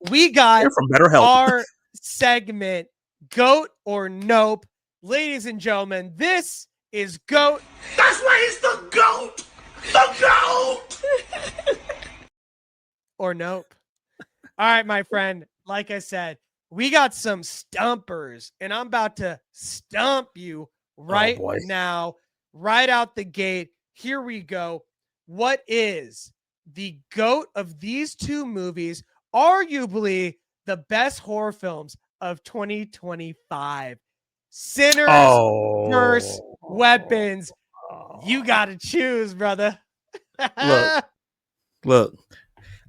we got They're from BetterHelp. our segment, Goat or Nope. Ladies and gentlemen, this is Goat. That's why he's the GOAT! The GOAT! Or Nope. All right, my friend. Like I said, we got some stumpers, and I'm about to stump you right now, right out the gate. Here we go. What is the GOAT of these two movies? Arguably the best horror films of 2025. Sinners versus Weapons. You got to choose, brother. Look.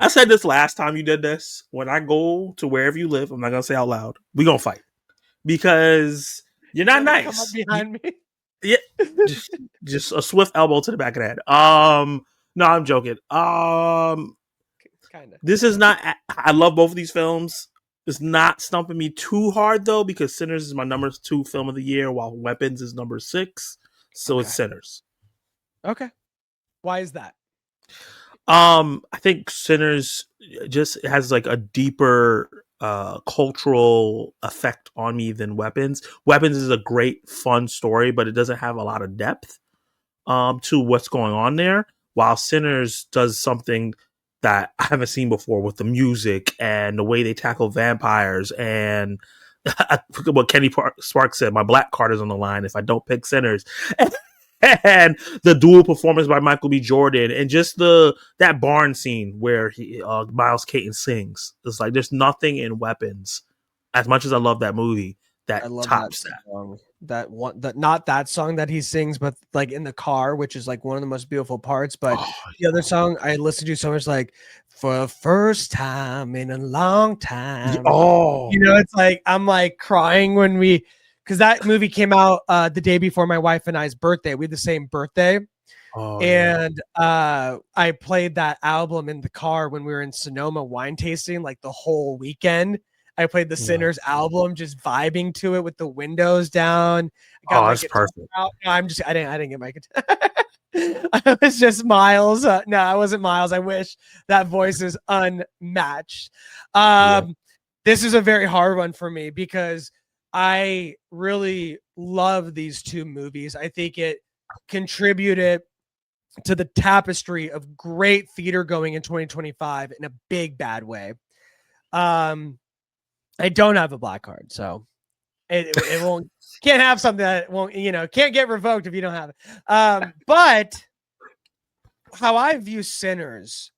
I said this last time you did this. When I go to wherever you live, I'm not gonna say out loud. We gonna fight because you're not nice. Come up behind me. Yeah, just a swift elbow to the back of the head. No, I'm joking. Kind of. This is not. I love both of these films. It's not stumping me too hard though, because Sinners is my number 2 film of the year, while Weapons is number 6. So it's Sinners. Okay. Why is that? I think Sinners just has like a deeper cultural effect on me than Weapons. Weapons is a great, fun story, but it doesn't have a lot of depth to what's going on there. While Sinners does something that I haven't seen before with the music and the way they tackle vampires, and I forget what Kenny Sparks said, my black card is on the line if I don't pick Sinners. And the dual performance by Michael B. Jordan, and just that barn scene where Miles Caton sings. It's like there's nothing in Weapons, as much as I love that movie, that tops that. Song. That one, not that song that he sings, but like in the car, which is like one of the most beautiful parts. But the other song I listened to so much, like for the first time in a long time. It's like I'm like crying when because that movie came out the day before my wife and I's birthday. We had the same birthday. I played that album in the car when we were in Sonoma wine tasting, like the whole weekend. I played the Sinners album, just vibing to it with the windows down. That's perfect. No, I didn't get my guitar. I was just Miles. No, I wasn't Miles. I wish. That voice is unmatched. This is a very hard one for me because I really love these two movies. I think it contributed to the tapestry of great theater going in 2025 in a big bad way. I don't have a black card, so it won't. Can't have something that won't. Can't get revoked if you don't have it. But how I view Sinners,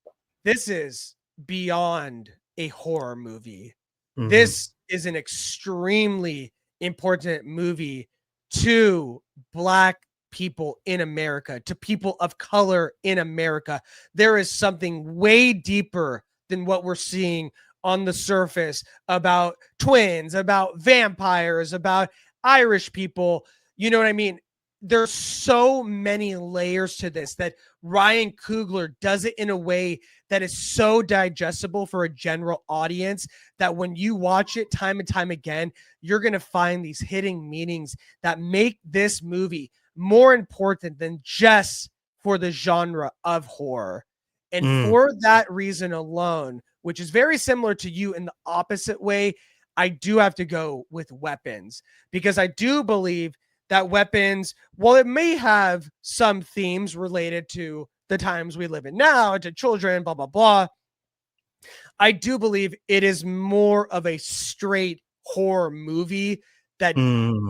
this is beyond a horror movie. Mm-hmm. This is an extremely important movie to Black people in America, to people of color in America. There is something way deeper than what we're seeing on the surface about twins, about vampires, about Irish people. You know what I mean? There's so many layers to this that Ryan Coogler does it in a way that is so digestible for a general audience that when you watch it time and time again, you're going to find these hidden meanings that make this movie more important than just for the genre of horror. And for that reason alone, which is very similar to you in the opposite way, I do have to go with Weapons, because I do believe that Weapons, while it may have some themes related to the times we live in now, to children, blah, blah, blah, I do believe it is more of a straight horror movie that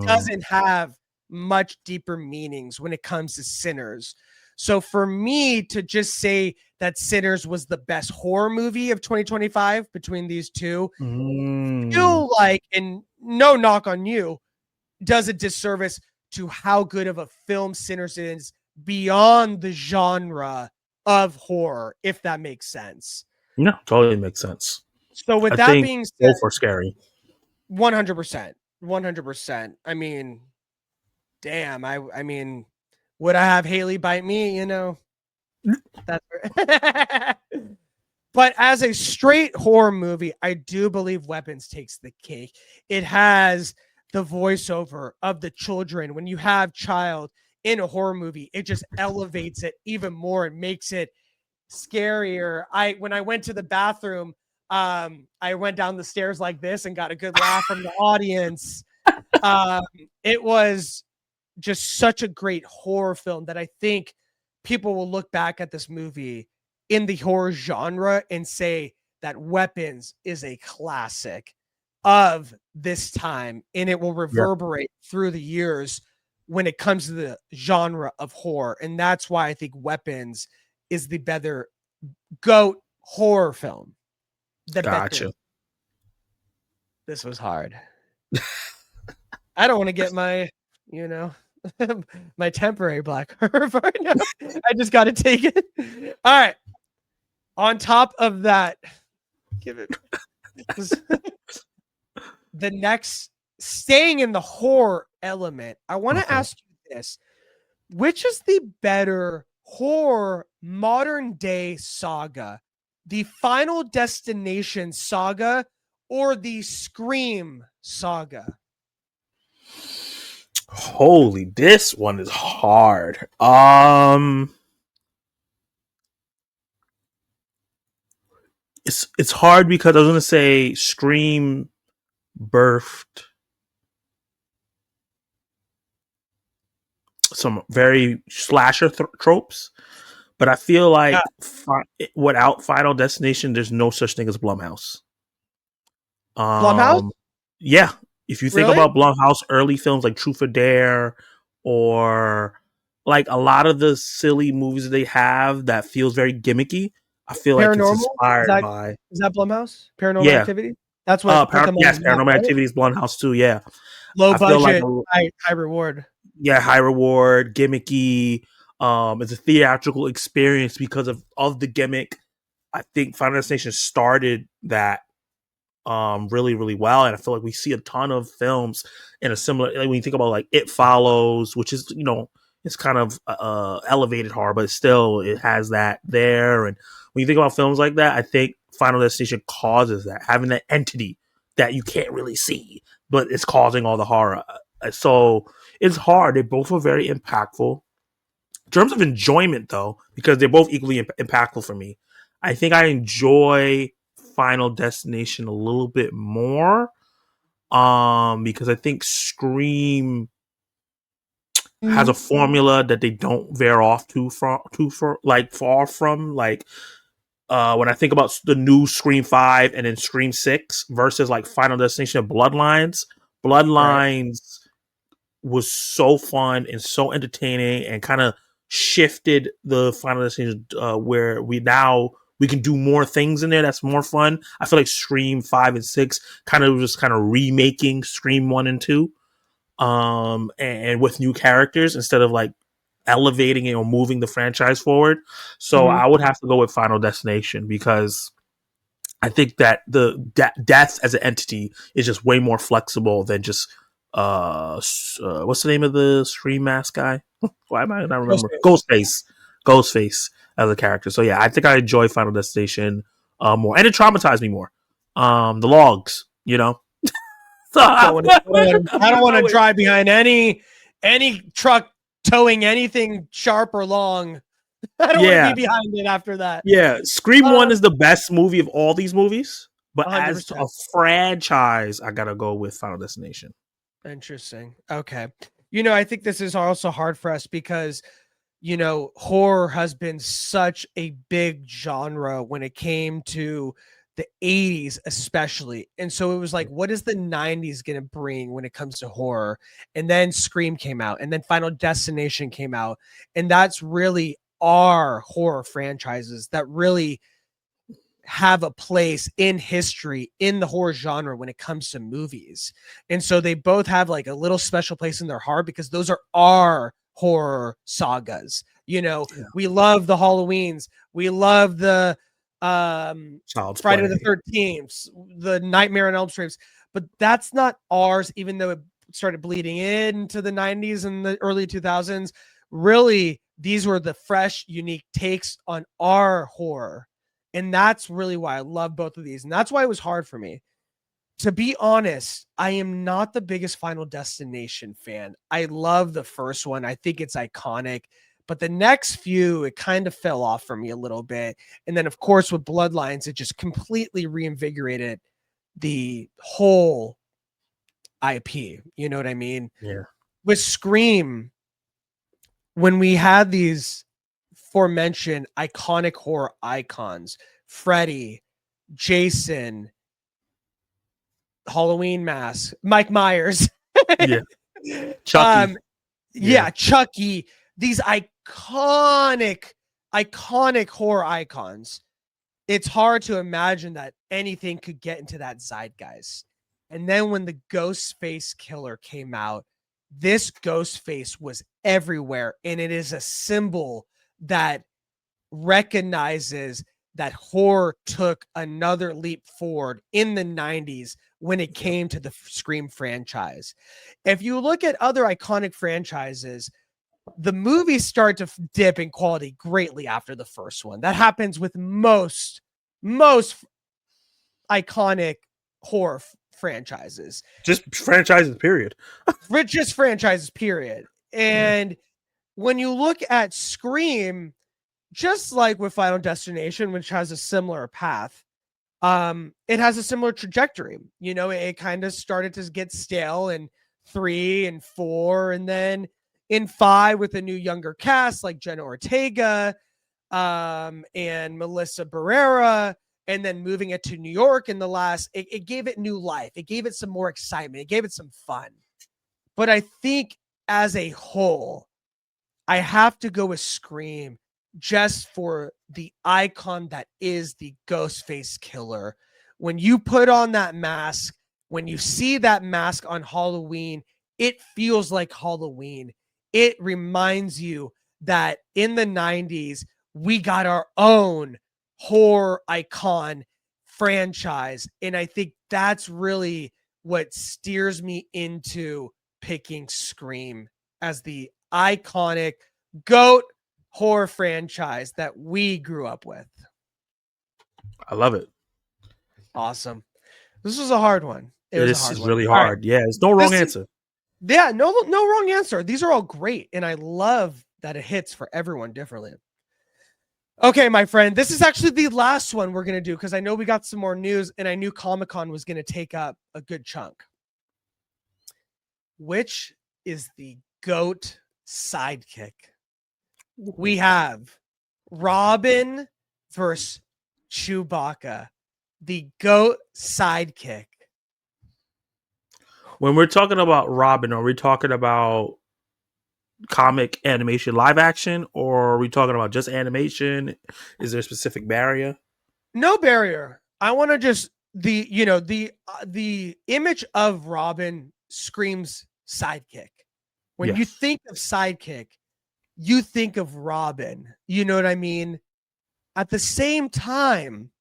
doesn't have much deeper meanings when it comes to Sinners. So for me to just say that Sinners was the best horror movie of 2025 between these two, feel like, and no knock on you, does a disservice to how good of a film Sinners is beyond the genre of horror, if that makes sense. No, totally makes sense. So with that being said, both are scary. 100%. 100%. I mean, damn, I mean, would I have Haley bite me? That's But as a straight horror movie, I do believe Weapons takes the cake. It has the voiceover of the children. When you have child in a horror movie, it just elevates it even more and makes it scarier. When I went to the bathroom I went down the stairs like this and got a good laugh from the audience. It was just such a great horror film that I think people will look back at this movie in the horror genre and say that Weapons is a classic of this time, and it will reverberate through the years when it comes to the genre of horror. And that's why I think Weapons is the better GOAT horror film. Gotcha. This was hard. I don't want to get my, my temporary black herb right now. I just got to take it. All right. On top of that, give it the next, staying in the horror element, I want to ask you this. Which is the better horror modern day saga? The Final Destination saga or the Scream saga? Holy, this one is hard. It's hard because I was gonna say Scream birthed some very slasher tropes, but I feel like without Final Destination, there's no such thing as Blumhouse. Blumhouse? Yeah. If you think about Blumhouse early films like Truth or Dare, or like a lot of the silly movies they have that feels very gimmicky, I feel like it's inspired by. Is that Blumhouse? Paranormal Activity? That's what. Paranormal Activity is Blumhouse too. Yeah. Low budget, high reward. Yeah, high reward, gimmicky. It's a theatrical experience because of the gimmick. I think Final Destination started that really, really well, and I feel like we see a ton of films in a similar. Like when you think about like It Follows, which is it's kind of elevated horror, but still it has that there. And when you think about films like that, I think Final Destination causes that, having that entity that you can't really see, but it's causing all the horror. So it's hard. They both are very impactful. In terms of enjoyment, though, because they're both equally impactful for me, I think I enjoy Final Destination a little bit more, because I think Scream has a formula that they don't veer off too far from. Like when I think about the new Scream 5 and then Scream 6 versus like Final Destination and Bloodlines was so fun and so entertaining and kind of shifted the Final Destination where we can do more things in there that's more fun. I feel like Scream 5 and 6 kind of remaking Scream 1 and 2 and with new characters instead of like elevating it or moving the franchise forward. So I would have to go with Final Destination because I think that the death as an entity is just way more flexible than just what's the name of the Scream mask guy? Why am I not remember? Ghostface as a character. So yeah, I think I enjoy Final Destination more, and it traumatized me more. The logs, So I don't want to drive behind any truck towing anything sharp or long. I don't want to be behind it after that. Yeah, Scream 1 is the best movie of all these movies, but 100%. As a franchise, I gotta go with Final Destination. Interesting. Okay. I think this is also hard for us because, horror has been such a big genre when it came to the 80s, especially. And so it was like, what is the 90s going to bring when it comes to horror? And then Scream came out, and then Final Destination came out. And that's really our horror franchises that really have a place in history in the horror genre when it comes to movies. And so they both have like a little special place in their heart because those are our horror sagas. We love the Halloweens. We love the Friday the 13th, the Nightmare on Elm Street, but that's not ours, even though it started bleeding into the 90s and the early 2000s. Really, these were the fresh, unique takes on our horror. And that's really why I love both of these. And that's why it was hard for me. To be honest, I am not the biggest Final Destination fan. I love the first one. I think it's iconic, But the next few, it kind of fell off for me a little bit. And then, of course, with Bloodlines, it just completely reinvigorated the whole IP. You know what I mean? Yeah. With Scream, when we had these aforementioned iconic horror icons, Freddy, Jason, Halloween Mask, Mike Myers. Yeah. Chucky. Chucky. These iconic horror icons. It's hard to imagine that anything could get into that zeitgeist. And then when the Ghostface killer came out, this Ghostface was everywhere. And it is a symbol that recognizes that horror took another leap forward in the 90s when it came to the Scream franchise. If you look at other iconic franchises, the movies start to dip in quality greatly after the first one. That happens with most iconic horror franchises. Just franchises, period. Just franchises, period. And when you look at Scream, just like with Final Destination, which has a similar path, it has a similar trajectory. You know, it kind of started to get stale in 3 and 4, and then in 5 with a new younger cast like Jenna Ortega and Melissa Barrera, and then moving it to New York in the last, it gave it new life. It gave it some more excitement. It gave it some fun. But I think as a whole, I have to go with Scream just for the icon that is the Ghostface killer. When you put on that mask, when you see that mask on Halloween, it feels like Halloween. It reminds you that in the 90s, we got our own horror icon franchise. And I think that's really what steers me into picking Scream as the iconic GOAT horror franchise that we grew up with. I love it. Awesome. This was a hard one. This is really hard. Right. Yeah, there's no wrong answer. Yeah, no wrong answer. These are all great, and I love that it hits for everyone differently. Okay, my friend, this is actually the last one we're going to do because I know we got some more news, and I knew Comic-Con was going to take up a good chunk. Which is the GOAT sidekick? We have Robin versus Chewbacca, the GOAT sidekick. When we're talking about Robin, are we talking about comic animation live action, or are we talking about just animation? Is there a specific barrier? No barrier. I want to just the image of Robin screams sidekick. When you think of sidekick, you think of Robin. You know what I mean? At the same time,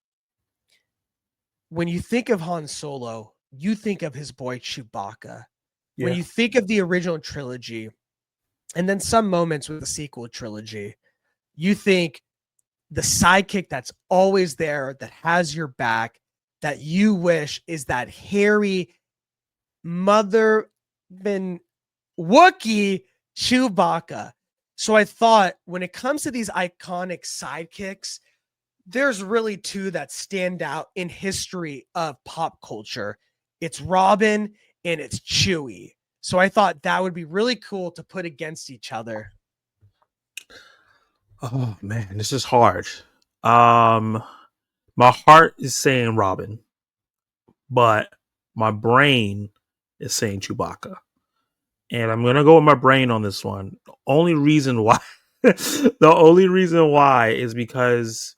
when you think of Han Solo, you think of his boy Chewbacca. Yeah. When you think of the original trilogy, and then some moments with the sequel trilogy, you think the sidekick that's always there, that has your back, that you wish is that hairy mother been Wookiee Chewbacca. So I thought when it comes to these iconic sidekicks, there's really two that stand out in history of pop culture. It's Robin and it's Chewie. So I thought that would be really cool to put against each other. Oh man, this is hard. My heart is saying Robin, but my brain is saying Chewbacca. And I'm gonna go with my brain on this one. The only reason why is because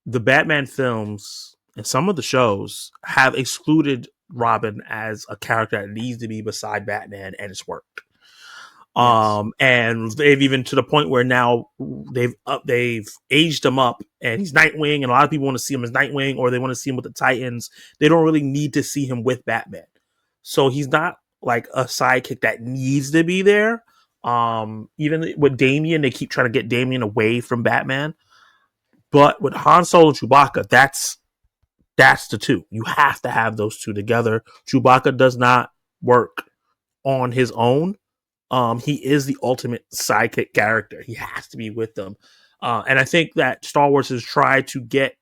the Batman films and some of the shows have excluded Robin as a character that needs to be beside Batman, and it's worked. Yes. And they've even to the point where now they've aged him up, and he's Nightwing, and a lot of people want to see him as Nightwing, or they want to see him with the Titans. They don't really need to see him with Batman, so he's not like a sidekick that needs to be there. Even with Damian, they keep trying to get Damian away from Batman, but with Han Solo and Chewbacca, that's the two. You have to have those two together. Chewbacca does not work on his own. He is the ultimate sidekick character. He has to be with them. And I think that Star Wars has tried to get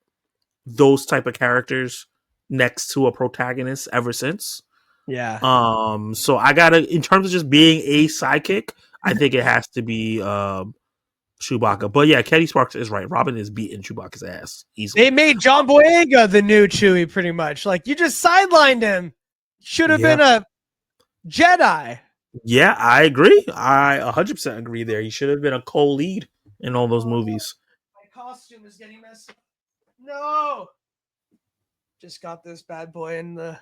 those type of characters next to a protagonist ever since. Yeah. So I gotta, in terms of just being a sidekick, I think it has to be Chewbacca. But yeah, Kenny Sparks is right. Robin is beating Chewbacca's ass easily. They made John Boyega the new Chewie, pretty much. Like, you just sidelined him. Should have been a Jedi. Yeah, I agree. I 100% agree there. He should have been a co-lead in all those movies. My costume is getting messed up. No. Just got this bad boy in the...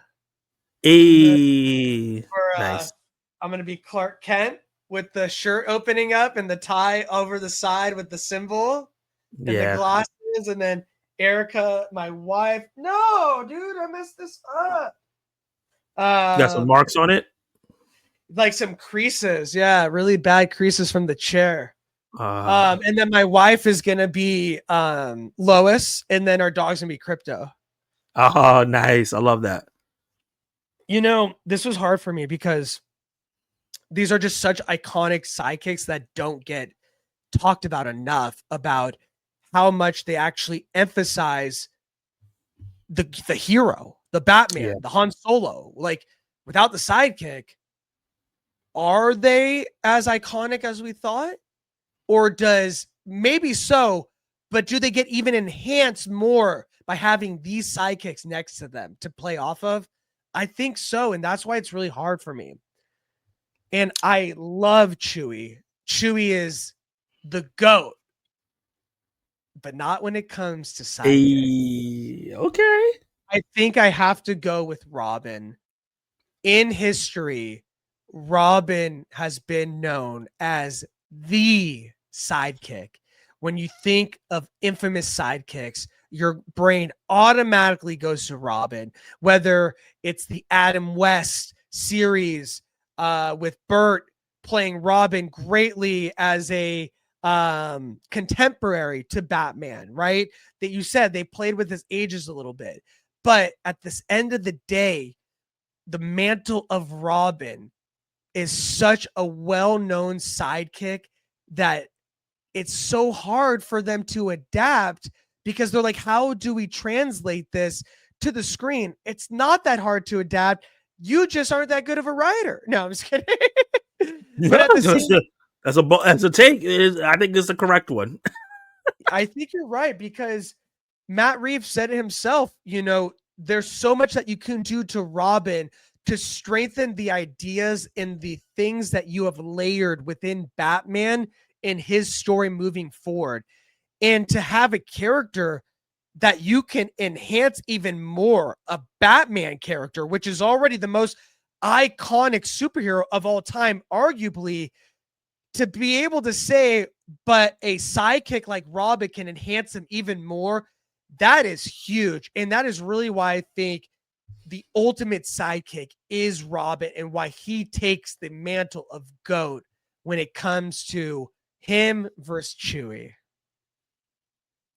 Nice. I'm going to be Clark Kent with the shirt opening up and the tie over the side with the symbol and the glasses. And then Erica, my wife. No, dude, I messed this up. Got some marks on it? Like some creases. Yeah, really bad creases from the chair. And then my wife is going to be Lois, and then our dog's going to be Crypto. Oh, nice. I love that. You know, this was hard for me because these are just such iconic sidekicks that don't get talked about enough, about how much they actually emphasize the hero, the Batman, the Han Solo. Like, without the sidekick, are they as iconic as we thought? Or does, maybe so, but do they get even enhanced more by having these sidekicks next to them to play off of? I think so, and that's why it's really hard for me. And I love Chewie. Chewie is the GOAT, but not when it comes to sidekick. Okay. I think I have to go with Robin. In history, Robin has been known as the sidekick. When you think of infamous sidekicks, your brain automatically goes to Robin, whether it's the Adam West series with Burt playing Robin greatly as a contemporary to Batman, right? That you said they played with his ages a little bit. But at this end of the day, the mantle of Robin is such a well-known sidekick that it's so hard for them to adapt, because they're like, how do we translate this to the screen? It's not that hard to adapt. You just aren't that good of a writer. No, I'm just kidding. But at the that's a take. I think it's the correct one. I think you're right, because Matt Reeves said it himself, you know, there's so much that you can do to Robin to strengthen the ideas and the things that you have layered within Batman in his story moving forward. And to have a character that you can enhance even more, a Batman character, which is already the most iconic superhero of all time, arguably, to be able to say, but a sidekick like Robin can enhance him even more, that is huge. And that is really why I think the ultimate sidekick is Robin, and why he takes the mantle of GOAT when it comes to him versus Chewie.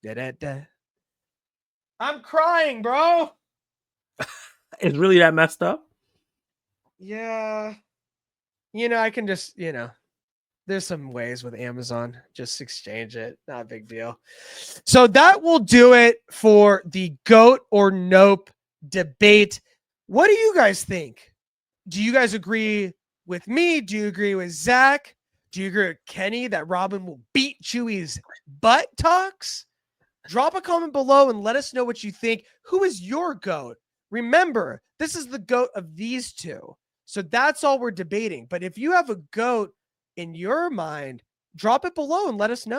Da-da-da. I'm crying, bro. It's really that messed up? Yeah. You know, I can just, you know, there's some ways with Amazon. Just exchange it. Not a big deal. So that will do it for the GOAT or Nope debate. What do you guys think? Do you guys agree with me? Do you agree with Zach? Do you agree with Kenny that Robin will beat Chewie's butt talks? Drop a comment below and let us know what you think. Who is your GOAT? Remember, this is the GOAT of these two. So that's all we're debating. But if you have a GOAT in your mind, drop it below and let us know.